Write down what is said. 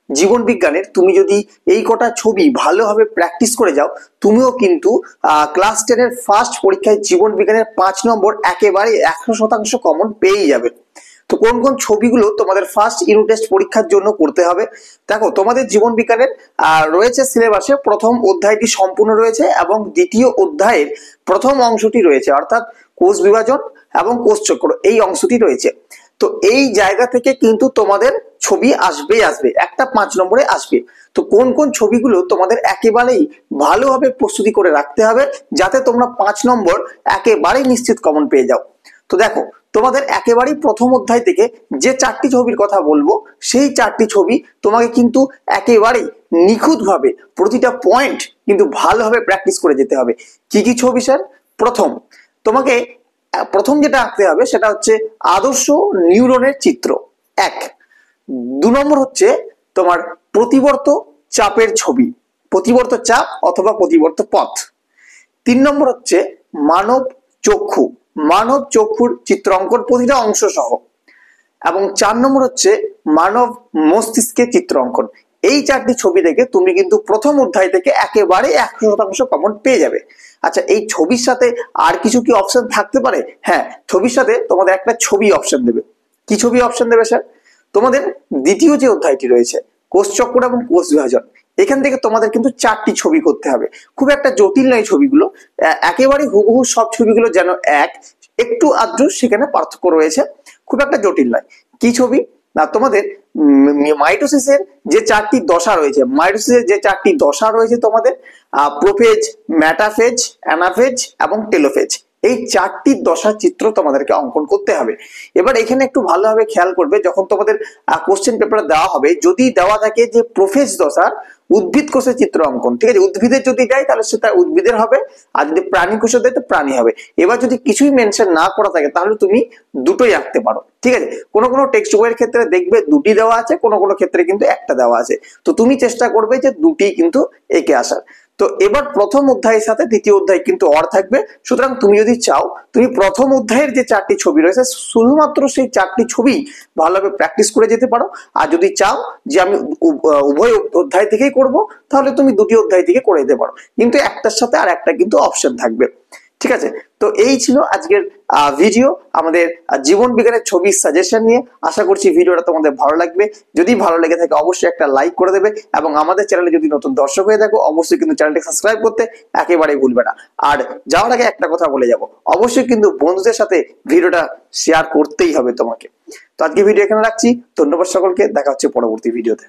জীবন বিজ্ঞানের তুমি যদি এই কটা ছবি ভালোভাবে প্র্যাকটিস করে যাও, তুমিও কিন্তু ক্লাস 10-এর ফার্স্ট পরীক্ষায় জীবন বিজ্ঞানের 5 নম্বর একেবারে 100% কমন পেয়ে যাবে। তো কোন কোন ছবিগুলো তোমাদের ফার্স্ট ইউনিট টেস্ট পরীক্ষার জন্য করতে হবে? দেখো, তোমাদের জীবন বিজ্ঞানের রয়েছে সিলেবাসে প্রথম অধ্যায়টি সম্পূর্ণ রয়েছে এবং দ্বিতীয় অধ্যায়ের প্রথম অংশটি রয়েছে, অর্থাৎ কোষ বিভাজন এবং কোষ চক্র এই অংশটি রয়েছে। তো এই জায়গা থেকে কিন্তু তোমাদের ছবি আসবে একটা 5 নম্বরে আসবে। তো কোন কোন ছবিগুলো তোমাদের একেবারেই ভালোভাবে প্রস্তুতি করে রাখতে হবে যাতে তোমরা 5 নম্বর একেবারেই নিশ্চিত কমন পেয়ে যাও। তো দেখো, তোমাদের একেবারেই প্রথম অধ্যায় থেকে যে 4টি ছবির কথা বলবো, সেই 4টি ছবি তোমাকে কিন্তু একেবারেই নিখুঁতভাবে প্রতিটা পয়েন্ট কিন্তু ভালোভাবে প্র্যাকটিস করে যেতে হবে। কি কি ছবি স্যার? তোমাকে প্রথম যেটা আঁকতে হবে সেটা হচ্ছে আদর্শ নিউরনের চিত্র 1। 2 নম্বর হচ্ছে তোমার প্রতিবর্ত চাপের ছবি, প্রতিবর্ত চাপ অথবা প্রতিবর্ত পথ। 3 নম্বর হচ্ছে মানব চক্ষু, মানব চক্ষুর চিত্র অঙ্কন প্রতিটা অংশ সহ। এবং 4 নম্বর হচ্ছে মানব মস্তিষ্কের চিত্র অঙ্কন। এই 4টি ছবি দেখে তুমি কিন্তু প্রথম অধ্যায় থেকে একেবারে 100% কমন পেয়ে যাবে। আচ্ছা, এই ছবির সাথে আর কিছু কি অপশন থাকতে পারে? হ্যাঁ, ছবির সাথে তোমাদের একটা ছবি অপশন দেবে। কি ছবি অপশন দেবে স্যার? তোমাদের দ্বিতীয় যে অধ্যায়টি রয়েছে কোষ চক্র এবং কোষ বিভাজন, এখান থেকে তোমাদের কিন্তু 4টি ছবি করতে হবে। খুব একটা জটিল নয় ছবিগুলো, একেবারে হুবহু সব ছবিগুলো যেন এক, একটু আধটু সেখানে পার্থক্য রয়েছে, খুব একটা জটিল নয়। কি ছবি না, তোমাদের মাইটোসিসের যে 4টি দশা রয়েছে, মাইটোসিসের যে 4টি দশা রয়েছে তোমাদের প্রোফেজ, মেটাফেজ, অ্যানাফেজ এবং টেলোফেজ, এই 4টি দশার চিত্র তোমাদেরকে অঙ্কন করতে হবে। এবার এখানে একটু ভালোভাবে খেয়াল করবে, যখন তোমাদের কোশ্চেন পেপারে দেওয়া হবে, যদি দেওয়া থাকে যে প্রোফেজ দশার উদ্ভিদ কোষের চিত্র অঙ্কন, ঠিক আছে, উদ্ভিদের যদি দেয় তাহলে সেটা উদ্ভিদের হবে, আর যদি প্রাণী কোষে দেয় তো প্রাণী হবে। এবার যদি কিছুই মেনশন না করা থাকে তাহলে তুমি দুটোই আঁকতে পারো, ঠিক আছে। কোনো কোনো টেক্সট বইয়ের ক্ষেত্রে দেখবে 2টি দেওয়া আছে, কোনো কোনো ক্ষেত্রে কিন্তু একটা দেওয়া আছে। তো তুমি চেষ্টা করবে যে 2টি কিন্তু এঁকে আসার। তো এবার প্রথম অধ্যায়ের সাথে দ্বিতীয় অধ্যায় কিন্তু অর থাকবে, সুতরাং তুমি যদি চাও তুমি প্রথম অধ্যায়ের যে 4টি ছবি রয়েছে শুধুমাত্র সেই 4টি ছবি ভালোভাবে প্র্যাকটিস করে যেতে পারো। আর যদি চাও যে আমি উভয় অধ্যায় থেকেই করব, তাহলে তুমি 2টি অধ্যায় থেকে করে যেতে পারো, কিন্তু একটার সাথে আর একটা কিন্তু অপশন থাকবে, ঠিক আছে। তো এই ছিল আজকের ভিডিও আমাদের জীবন বিজ্ঞানের ছবির সাজেশন নিয়ে। আশা করছি ভিডিওটা তোমাদের ভালো লাগবে। যদি ভালো লেগে থাকে অবশ্যই একটা লাইক করে দেবে, এবং আমাদের চ্যানেলে যদি নতুন দর্শক হয়ে থাকো অবশ্যই কিন্তু চ্যানেলটি সাবস্ক্রাইব করতে একেবারেই ভুলবে না। আর যাওয়ার আগে একটা কথা বলে যাব, অবশ্যই কিন্তু বন্ধুদের সাথে ভিডিওটা শেয়ার করতেই হবে তোমাকে। তো আজকে ভিডিও এখানে রাখছি, ধন্যবাদ সকলকে, দেখা হচ্ছে পরবর্তী ভিডিওতে।